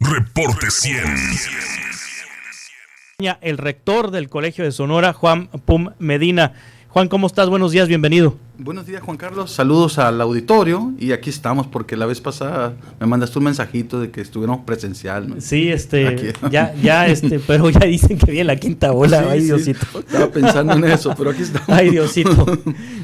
Reporte 100. El rector del Colegio de Sonora, Juan Pum Medina. Juan, ¿cómo estás? Buenos días, bienvenido. Buenos días, Juan Carlos. Saludos al auditorio y aquí estamos porque la vez pasada me mandaste un mensajito de que estuviéramos presencial, ¿no? Sí, pero ya dicen que viene la quinta ola. Sí, ay, Diosito. Sí. Estaba pensando en eso, pero aquí estamos. Ay, Diosito.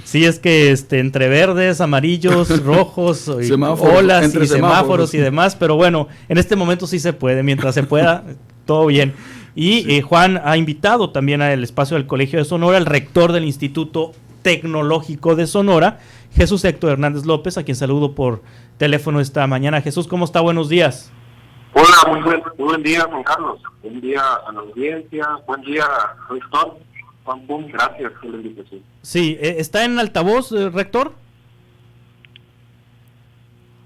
Sí, es que entre verdes, amarillos, rojos, y olas y semáforos y demás, pero bueno, en este momento sí se puede, mientras se pueda, todo bien. Y sí. Juan ha invitado también al espacio del Colegio de Sonora al rector del Instituto Tecnológico de Sonora, Jesús Héctor Hernández López, a quien saludo por teléfono esta mañana. Jesús, ¿cómo está? Buenos días. Hola, muy buen día, Juan Carlos. Buen día a la audiencia, buen día, rector. Juan Pum, gracias por la invitación. Sí, ¿está en altavoz, rector?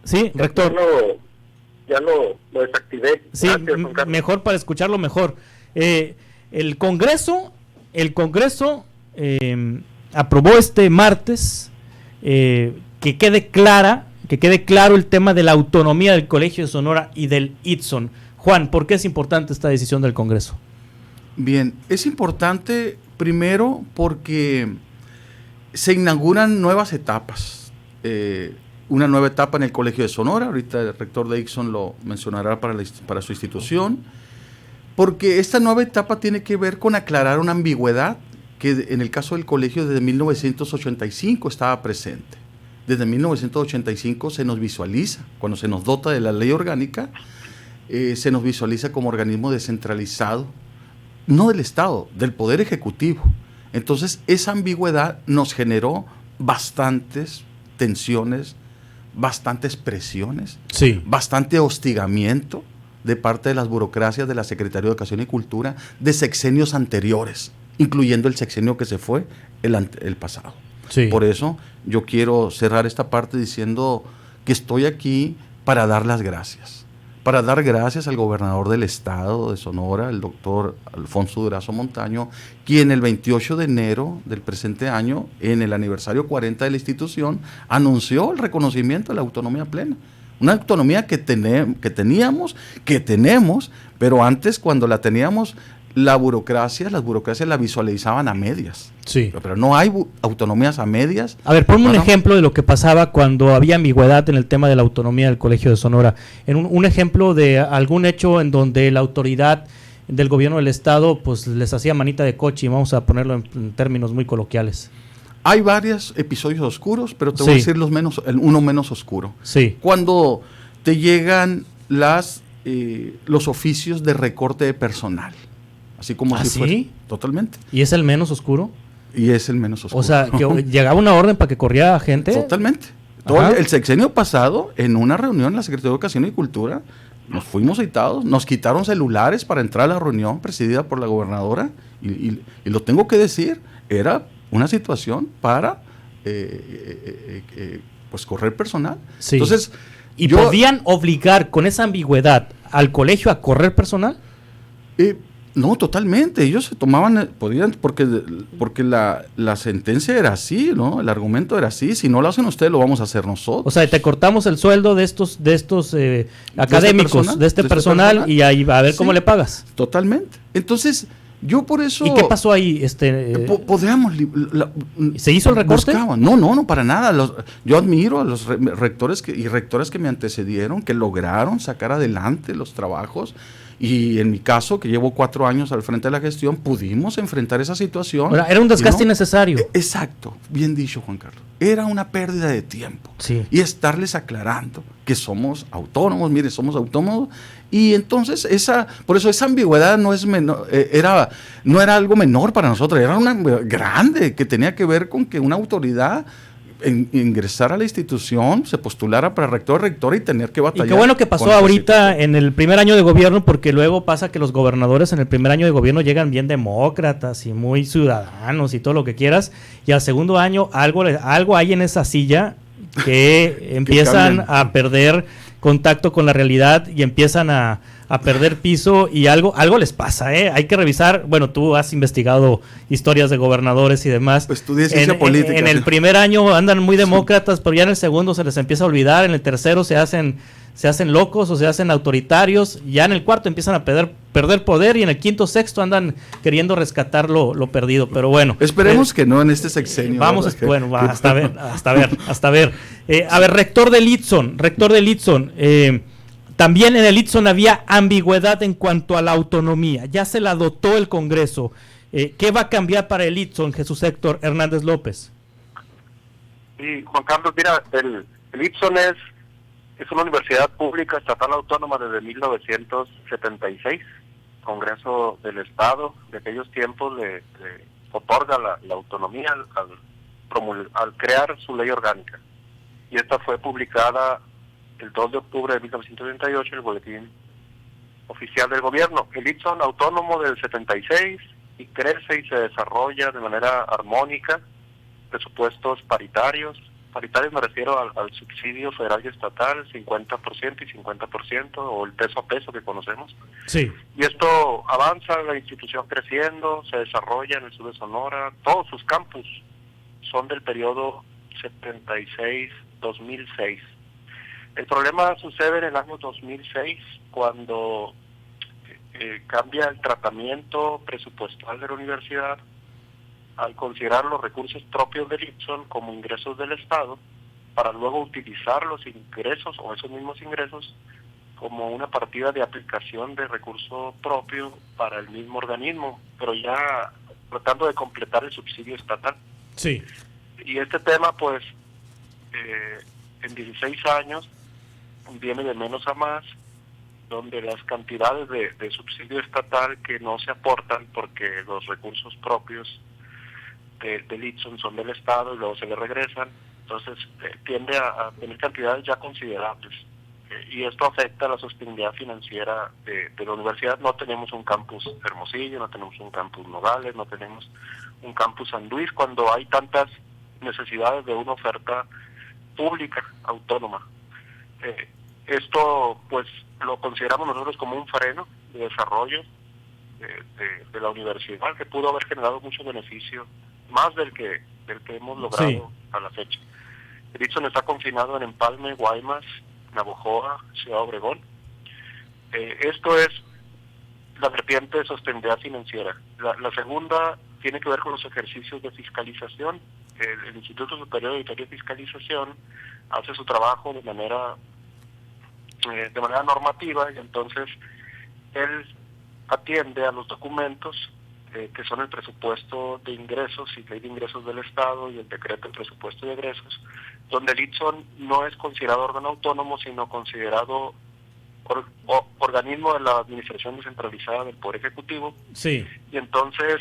Sí, rector. Ya lo desactivé. Sí, gracias, mejor para escucharlo mejor. El Congreso aprobó este martes que quede claro el tema de la autonomía del Colegio de Sonora y del ITSON. Juan, ¿por qué es importante esta decisión del Congreso? Bien, es importante primero porque se inauguran nuevas etapas. Una nueva etapa en el Colegio de Sonora, ahorita el rector de ITSON lo mencionará para su institución, porque esta nueva etapa tiene que ver con aclarar una ambigüedad que en el caso del colegio desde 1985 estaba presente. Desde 1985 se nos visualiza, cuando se nos dota de la ley orgánica, se nos visualiza como organismo descentralizado, no del Estado, del Poder Ejecutivo. Entonces esa ambigüedad nos generó bastantes tensiones, bastantes presiones, sí, bastante hostigamiento de parte de las burocracias de la Secretaría de Educación y Cultura de sexenios anteriores, incluyendo el sexenio que se fue el pasado. Sí. Por eso yo quiero cerrar esta parte diciendo que estoy aquí para dar las gracias. Para dar gracias al gobernador del estado de Sonora, el doctor Alfonso Durazo Montaño, quien el 28 de enero del presente año, en el aniversario 40 de la institución, anunció el reconocimiento de la autonomía plena. Una autonomía que tenemos, pero antes cuando la teníamos, las burocracias la visualizaban a medias. Sí. Pero no hay autonomías a medias. A ver, ponme un ejemplo de lo que pasaba cuando había ambigüedad en el tema de la autonomía del Colegio de Sonora. En un ejemplo de algún hecho en donde la autoridad del gobierno del estado pues les hacía manita de coche, y vamos a ponerlo en términos muy coloquiales. Hay varios episodios oscuros, pero te voy a decir uno menos oscuro. Sí. Cuando te llegan los oficios de recorte de personal. Así como si fuera. ¿Sí? Totalmente. ¿Y es el menos oscuro? Y es el menos oscuro. O sea, que llegaba una orden para que corriera gente. Totalmente. El sexenio pasado, en una reunión en la Secretaría de Educación y Cultura, nos fuimos citados, nos quitaron celulares para entrar a la reunión presidida por la gobernadora, y lo tengo que decir, era una situación para pues correr personal. Sí. Entonces, ¿podían obligar con esa ambigüedad al colegio a correr personal? No, totalmente. Ellos podían, porque la sentencia era así, ¿no? El argumento era así. Si no lo hacen ustedes, lo vamos a hacer nosotros. O sea, te cortamos el sueldo de estos académicos, de este personal, y ahí a ver sí, cómo le pagas. Totalmente. Entonces, yo por eso. ¿Y qué pasó ahí? ¿Se hizo el recorte? No, para nada. Yo admiro a los rectores y rectoras que me antecedieron, que lograron sacar adelante los trabajos. Y en mi caso, que llevo 4 años al frente de la gestión, pudimos enfrentar esa situación. Era un desgaste innecesario. Exacto, bien dicho, Juan Carlos. Era una pérdida de tiempo. Sí. Y estarles aclarando que somos autónomos, mire, somos autónomos. Y entonces, por eso esa ambigüedad no es menor, no era algo menor para nosotros, era una grande, que tenía que ver con que una autoridad ingresar a la institución, se postulara para rector y tener que batallar. Y qué bueno que pasó ahorita en el primer año de gobierno, porque luego pasa que los gobernadores en el primer año de gobierno llegan bien demócratas y muy ciudadanos y todo lo que quieras, y al segundo año algo hay en esa silla que empiezan a perder contacto con la realidad y empiezan a perder piso, y algo les pasa, hay que revisar. Bueno, tú has investigado historias de gobernadores y demás. Pues estudié ciencia política. En el primer año andan muy demócratas, pero ya en el segundo se les empieza a olvidar, en el tercero se hacen se hacen locos o se hacen autoritarios, ya en el cuarto empiezan a perder poder y en el quinto, sexto andan queriendo rescatar lo perdido, pero bueno. Esperemos que no en este sexenio. Vamos, hasta ver. A ver, rector del Itzon, también en el Itzon había ambigüedad en cuanto a la autonomía, ya se la dotó el Congreso. ¿Qué va a cambiar para el Itzon, Jesús Héctor Hernández López? Sí, Juan Carlos, mira, el Itzon es una universidad pública estatal autónoma desde 1976, Congreso del Estado de aquellos tiempos le otorga la autonomía al crear su ley orgánica, y esta fue publicada el 2 de octubre de 1978 en el Boletín Oficial del Gobierno. El Itzon autónomo del 76 y crece y se desarrolla de manera armónica, presupuestos paritarios me refiero al subsidio federal y estatal, 50% y 50%, o el peso a peso que conocemos. Sí. Y esto avanza, la institución creciendo, se desarrolla en el sur de Sonora, todos sus campus son del periodo 76-2006. El problema sucede en el año 2006, cuando cambia el tratamiento presupuestal de la universidad, al considerar los recursos propios del Itzon como ingresos del Estado, para luego utilizar los ingresos o esos mismos ingresos como una partida de aplicación de recurso propio para el mismo organismo, pero ya tratando de completar el subsidio estatal. Sí. Y este tema, pues, en 16 años viene de menos a más, donde las cantidades de subsidio estatal que no se aportan porque los recursos propios del Itzon son del Estado y luego se le regresan, entonces tiende a tener cantidades ya considerables, y esto afecta la sostenibilidad financiera de la universidad. No tenemos un campus Hermosillo, no tenemos un campus Nogales, no tenemos un campus San Luis, cuando hay tantas necesidades de una oferta pública autónoma. Esto pues lo consideramos nosotros como un freno de desarrollo de la universidad, que pudo haber generado mucho beneficio, más del que hemos logrado sí. A la fecha. El Itzon está confinado en Empalme, Guaymas, Navojoa, Ciudad Obregón. Esto es la vertiente de sostenibilidad financiera. La segunda tiene que ver con los ejercicios de fiscalización. El Instituto Superior de Auditoría y Fiscalización hace su trabajo de manera normativa, y entonces él atiende a los documentos que son el presupuesto de ingresos y ley de ingresos del Estado y el decreto de presupuesto de egresos, donde el Itzon no es considerado órgano autónomo, sino considerado organismo de la administración descentralizada del Poder Ejecutivo. Sí. Y entonces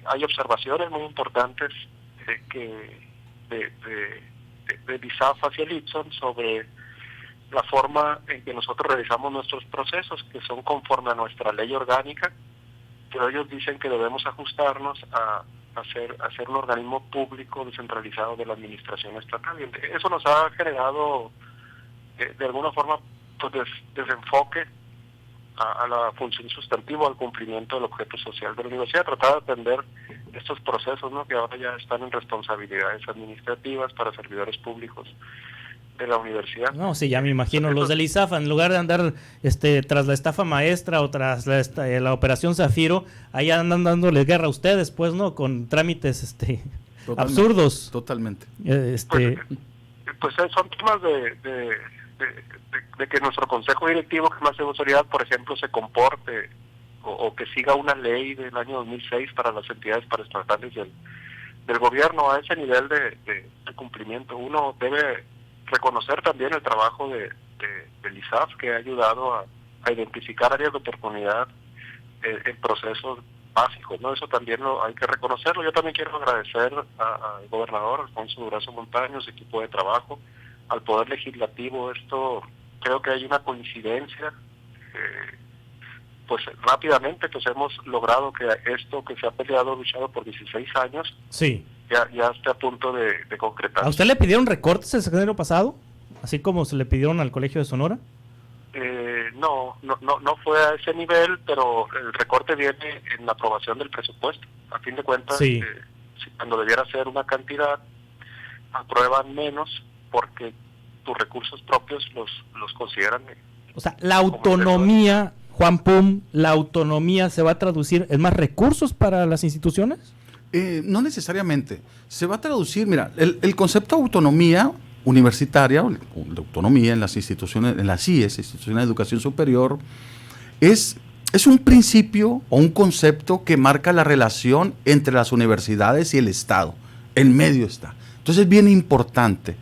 hay observaciones muy importantes de BISAF hacia el Itzon sobre la forma en que nosotros realizamos nuestros procesos, que son conforme a nuestra ley orgánica, pero ellos dicen que debemos ajustarnos a ser un organismo público descentralizado de la administración estatal. Y eso nos ha generado de alguna forma pues desenfoque a la función sustantiva, al cumplimiento del objeto social de la universidad, tratar de atender estos procesos, ¿no?, que ahora ya están en responsabilidades administrativas para servidores públicos de la universidad. No, sí, ya me imagino los del ISAF, en lugar de andar tras la estafa maestra o tras la operación Zafiro, ahí andan dándole guerra a ustedes, pues, ¿no?, con trámites absurdos. Totalmente. Pues son temas de que nuestro consejo directivo, que más de autoridad, por ejemplo, se comporte o que siga una ley del año 2006 para las entidades paraestatales del gobierno a ese nivel de cumplimiento. Uno debe reconocer también el trabajo del ISAF, que ha ayudado a identificar áreas de oportunidad en procesos básicos, ¿no? Eso también hay que reconocerlo. Yo también quiero agradecer al gobernador Alfonso Durazo Montaño, su equipo de trabajo, al Poder Legislativo. Esto creo que hay una coincidencia, pues rápidamente pues hemos logrado que esto que se ha peleado, luchado por 16 años, sí, ya esté a punto de concretar. ¿A usted le pidieron recortes el sexenio pasado? Así como se le pidieron al Colegio de Sonora. No fue a ese nivel, pero el recorte viene en la aprobación del presupuesto. A fin de cuentas, sí. Cuando debiera ser una cantidad, aprueban menos porque tus recursos propios los consideran. O sea, la autonomía, Juan Pum, la autonomía se va a traducir en más recursos para las instituciones. No necesariamente. Se va a traducir, mira, el concepto de autonomía universitaria, o la autonomía en las instituciones, en las CIES, instituciones de educación superior, es un principio o un concepto que marca la relación entre las universidades y el Estado. En medio está. Entonces es bien importante.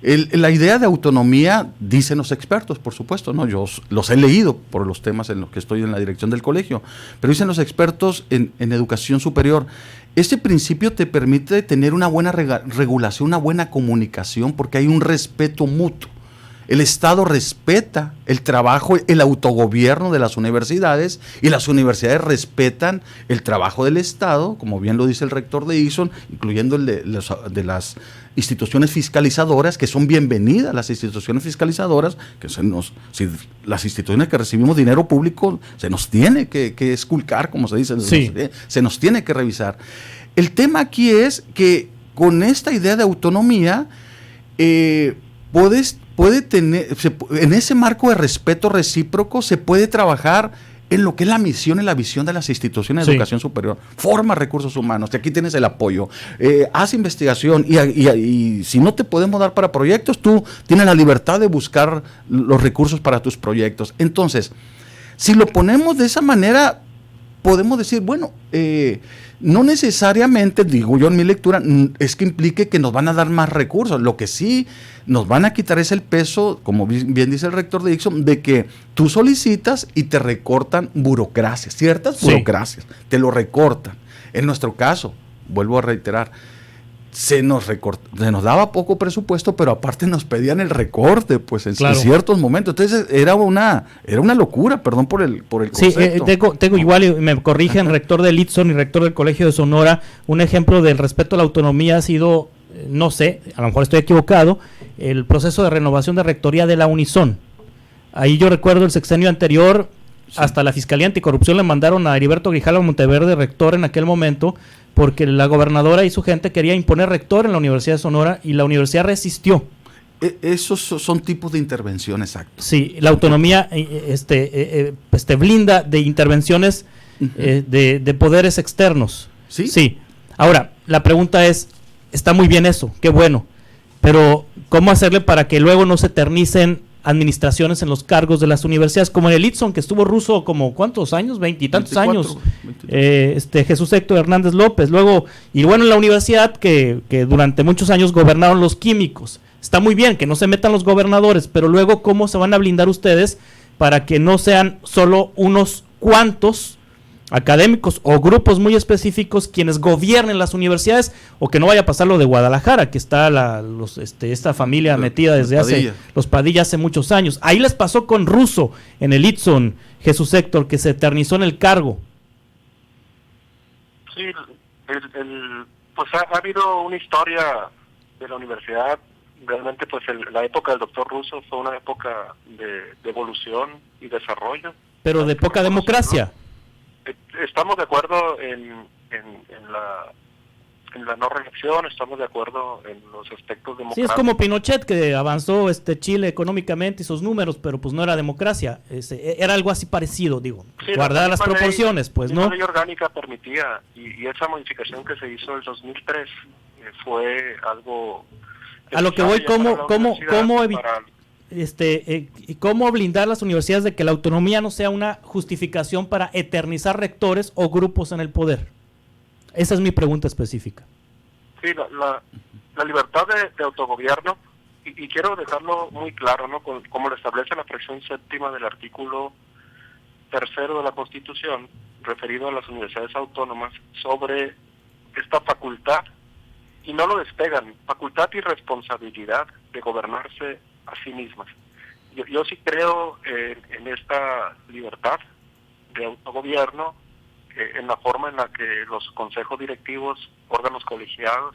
La idea de autonomía, dicen los expertos, por supuesto, ¿no? Yo los he leído por los temas en los que estoy en la dirección del colegio, pero dicen los expertos en educación superior, este principio te permite tener una buena regulación, una buena comunicación, porque hay un respeto mutuo. El Estado respeta el trabajo, el autogobierno de las universidades, y las universidades respetan el trabajo del Estado, como bien lo dice el rector de Ixon, incluyendo el de las instituciones fiscalizadoras, que son bienvenidas las instituciones fiscalizadoras, que si las instituciones que recibimos dinero público, se nos tiene que esculcar, como se dice, sí. se nos tiene que revisar. El tema aquí es que con esta idea de autonomía, puede tener, en ese marco de respeto recíproco, se puede trabajar en lo que es la misión y la visión de las instituciones de educación superior. Forma recursos humanos, que aquí tienes el apoyo, haz investigación y si no te podemos dar para proyectos, tú tienes la libertad de buscar los recursos para tus proyectos. Entonces, si lo ponemos de esa manera, podemos decir, bueno, no necesariamente, digo yo en mi lectura, es que implique que nos van a dar más recursos. Lo que sí nos van a quitar es el peso, como bien dice el rector de Ixon, de que tú solicitas y te recortan burocracias, ciertas burocracias, te lo recortan. En nuestro caso, vuelvo a reiterar, se nos daba poco presupuesto, pero aparte nos pedían el recorte, pues en ciertos momentos. Entonces era una locura, perdón por el concepto. Sí, tengo igual, y me corrigen, rector del Ixon y rector del Colegio de Sonora, un ejemplo del respeto a la autonomía ha sido, no sé, a lo mejor estoy equivocado, el proceso de renovación de rectoría de la Unison. Ahí yo recuerdo el sexenio anterior, hasta la Fiscalía Anticorrupción le mandaron a Heriberto Grijalva Monteverde, rector en aquel momento, porque la gobernadora y su gente quería imponer rector en la Universidad de Sonora y la universidad resistió. Esos son tipos de intervención, exacto. Sí, la autonomía blinda de intervenciones de poderes externos. ¿Sí? Sí. Ahora, la pregunta es, está muy bien eso, qué bueno, pero ¿cómo hacerle para que luego no se eternicen administraciones en los cargos de las universidades, como en el Ixon, que estuvo Russo como ¿cuántos años? 20 y tantos años. Jesús Héctor Hernández López, luego, y bueno, en la universidad que durante muchos años gobernaron los químicos. Está muy bien que no se metan los gobernadores, pero luego ¿cómo se van a blindar ustedes para que no sean solo unos cuantos académicos o grupos muy específicos quienes gobiernen las universidades, o que no vaya a pasar lo de Guadalajara, que está esta familia metida desde los Padilla hace muchos años? Ahí les pasó con Russo en el Ixon, Jesús Héctor, que se eternizó en el cargo. Sí, pues ha habido una historia de la universidad. Realmente, pues la época del doctor Russo fue una época de evolución y desarrollo. Pero de poca democracia. Estamos de acuerdo en la no reelección, estamos de acuerdo en los aspectos democráticos. Sí, es como Pinochet, que avanzó Chile económicamente y sus números, pero pues no era democracia. Era algo así parecido, digo, sí, guardadas las proporciones, pues, ¿no? La ley orgánica permitía, y esa modificación que se hizo en el 2003 fue algo... A lo que voy, ¿cómo blindar las universidades de que la autonomía no sea una justificación para eternizar rectores o grupos en el poder? Esa es mi pregunta específica. Sí, la libertad de autogobierno, y quiero dejarlo muy claro, ¿no? Como lo establece la fracción séptima del artículo 3º de la Constitución, referido a las universidades autónomas, sobre esta facultad, y no lo despegan, facultad y responsabilidad de gobernarse a sí mismas. Yo sí creo en esta libertad de autogobierno, en la forma en la que los consejos directivos, órganos colegiados,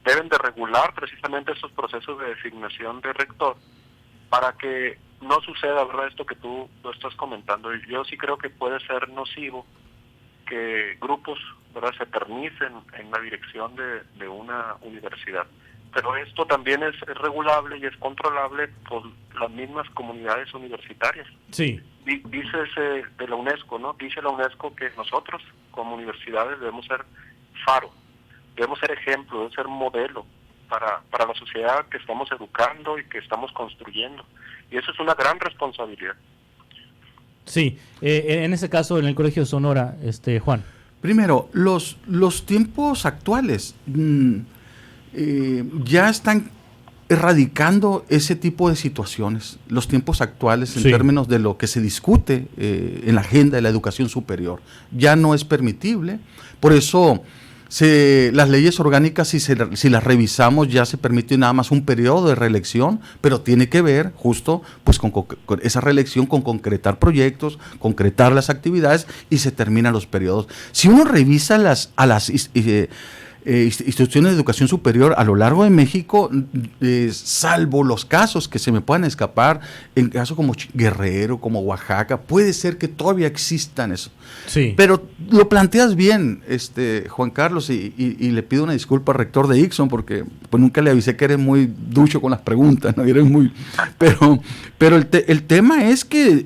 deben de regular precisamente estos procesos de designación de rector, para que no suceda, ¿verdad?, esto que tú estás comentando. Yo sí creo que puede ser nocivo que grupos, ¿verdad?, se eternicen en la dirección de una universidad. pero esto también es regulable y es controlable por las mismas comunidades universitarias. Sí. Dice de la UNESCO, ¿no? Dice la UNESCO que nosotros, como universidades, debemos ser faro, debemos ser ejemplo, debemos ser modelo para la sociedad que estamos educando y que estamos construyendo. Y eso es una gran responsabilidad. Sí, en ese caso, en el Colegio de Sonora, Juan. Primero, los tiempos actuales ya están erradicando ese tipo de situaciones, los tiempos actuales en términos de lo que se discute en la agenda de la educación superior. Ya no es permitible, por eso las leyes orgánicas, si las revisamos, ya se permite nada más un periodo de reelección, pero tiene que ver justo pues con esa reelección, con concretar proyectos, concretar las actividades y se terminan los periodos. Si uno revisa instituciones de educación superior a lo largo de México, salvo los casos que se me puedan escapar, en casos como Guerrero, como Oaxaca, puede ser que todavía existan eso. Sí. Pero lo planteas bien, Juan Carlos, y le pido una disculpa al rector de Ixon, porque pues nunca le avisé que eres muy ducho con las preguntas, ¿no? Pero el tema es que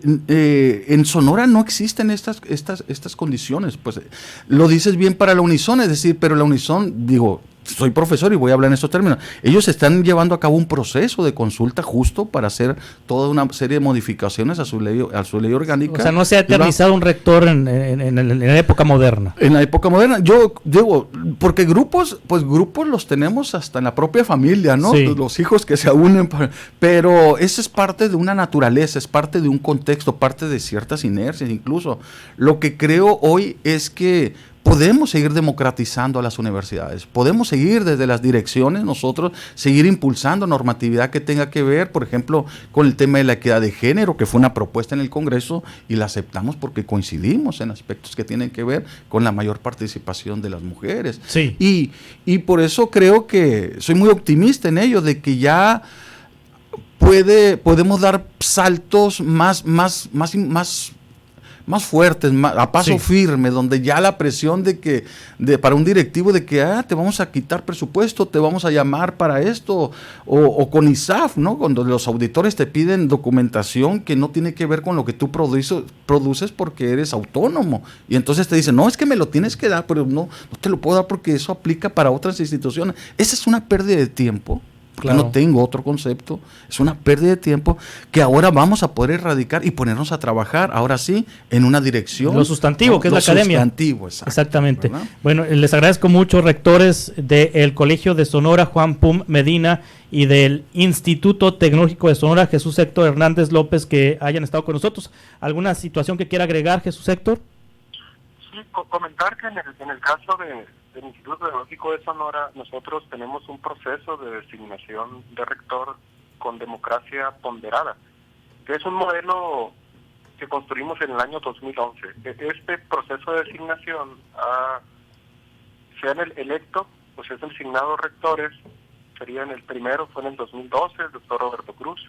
en Sonora no existen estas condiciones. Pues lo dices bien para la Unison, es decir, pero la Unison, digo, soy profesor y voy a hablar en estos términos, ellos están llevando a cabo un proceso de consulta justo para hacer toda una serie de modificaciones a su ley orgánica. O sea, no se ha eternizado un rector en la época moderna. En la época moderna, yo digo, porque grupos los tenemos hasta en la propia familia, ¿no? Sí. Los hijos que se unen, pero eso es parte de una naturaleza, es parte de un contexto, parte de ciertas inercias incluso. Lo que creo hoy es que podemos seguir democratizando a las universidades, podemos seguir desde las direcciones nosotros, seguir impulsando normatividad que tenga que ver, por ejemplo, con el tema de la equidad de género, que fue una propuesta en el Congreso y la aceptamos porque coincidimos en aspectos que tienen que ver con la mayor participación de las mujeres. Sí. Y por eso creo que soy muy optimista en ello, de que ya podemos dar saltos más fuertes, a paso firme, donde ya la presión para un directivo de que te vamos a quitar presupuesto, te vamos a llamar para esto, o con ISAF, ¿no? Cuando los auditores te piden documentación que no tiene que ver con lo que tú produces porque eres autónomo, y entonces te dicen, no, es que me lo tienes que dar, pero no te lo puedo dar porque eso aplica para otras instituciones. Esa es una pérdida de tiempo. Claro. No tengo otro concepto, es una pérdida de tiempo que ahora vamos a poder erradicar y ponernos a trabajar, ahora sí, en una dirección. Lo sustantivo, que es la academia. Sustantivo, exactamente. ¿Verdad? Bueno, les agradezco mucho, rectores del Colegio de Sonora, Juan Pum Medina, y del Instituto Tecnológico de Sonora, Jesús Héctor Hernández López, que hayan estado con nosotros. ¿Alguna situación que quiera agregar, Jesús Héctor? Sí, comentar que en el caso del Instituto Tecnológico de Sonora, nosotros tenemos un proceso de designación de rector con democracia ponderada, que es un modelo que construimos en el año 2011. Este proceso de designación, se han electo, pues es designado rectores, serían el primero fue en el 2012, el doctor Roberto Cruz,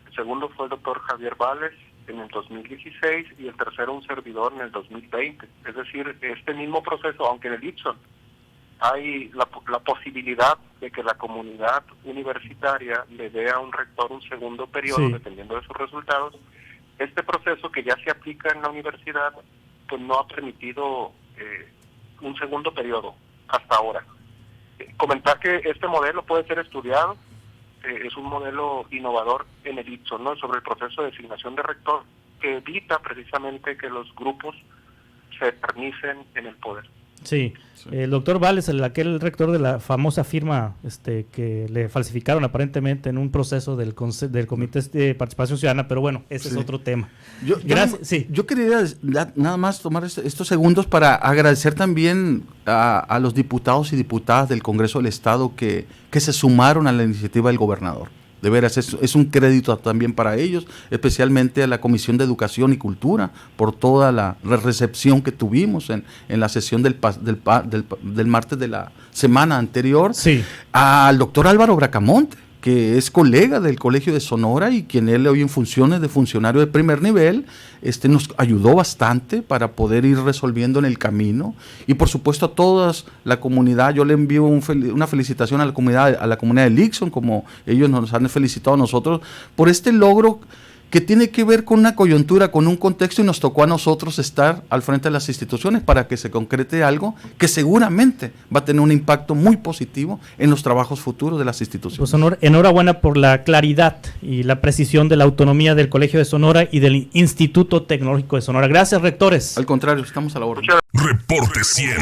el segundo fue el doctor Javier Vales en el 2016 y el tercero un servidor en el 2020. Es decir, este mismo proceso, aunque en el Ixon hay la posibilidad de que la comunidad universitaria le dé a un rector un segundo periodo, dependiendo de sus resultados, este proceso que ya se aplica en la universidad, pues no ha permitido un segundo periodo hasta ahora. Comentar que este modelo puede ser estudiado, es un modelo innovador en el Ixon, ¿no? Sobre el proceso de designación de rector, que evita precisamente que los grupos se eternicen en el poder. Sí, el doctor Vales, aquel rector de la famosa firma que le falsificaron aparentemente en un proceso del Comité de Participación Ciudadana, pero bueno, ese es otro tema. Yo quería nada más tomar estos segundos para agradecer también a los diputados y diputadas del Congreso del Estado que se sumaron a la iniciativa del gobernador. De veras, es un crédito también para ellos, especialmente a la Comisión de Educación y Cultura, por toda la recepción que tuvimos en la sesión del martes de la semana anterior. Sí. Al doctor Álvaro Bracamonte, que es colega del Colegio de Sonora y quien él hoy en funciones de funcionario de primer nivel, nos ayudó bastante para poder ir resolviendo en el camino. Y por supuesto a toda la comunidad, yo le envío una felicitación a la comunidad de Lixon, como ellos nos han felicitado a nosotros, por este logro que tiene que ver con una coyuntura, con un contexto, y nos tocó a nosotros estar al frente de las instituciones para que se concrete algo que seguramente va a tener un impacto muy positivo en los trabajos futuros de las instituciones. Pues enhorabuena por la claridad y la precisión de la autonomía del Colegio de Sonora y del Instituto Tecnológico de Sonora. Gracias, rectores. Al contrario, estamos a la orden. Reporte 100.